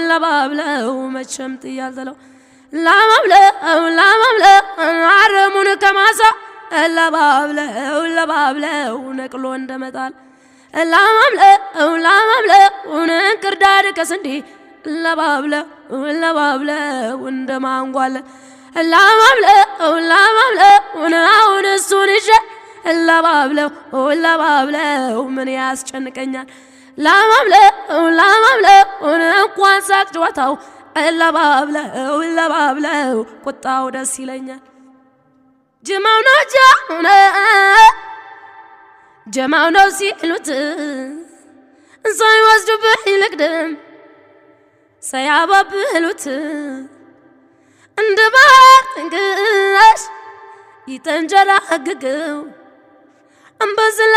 ለባብለው መቼም ጥያልተለው ለባብለው አረሙን ከማሳ ለባብለው ነቅሎ እንደመጣል ለባብለው እንክርዳድ ከስንዴ ለባብለው እንደማንጓለ ለባብለው አሁን እሱን ይዤ ለባብለው ምን ያስጨንቀኛል ለባብለው እንኳን ሳቅ ጨዋታው ለባብለው ቁጣው ደስ ይለኛል ጀማው ነው ሲሉት ሳይወስዱብህ ይልቅድም ሳያባብሉት እንደ ባትንገሽ ይተንጀራግገው አንበዝላ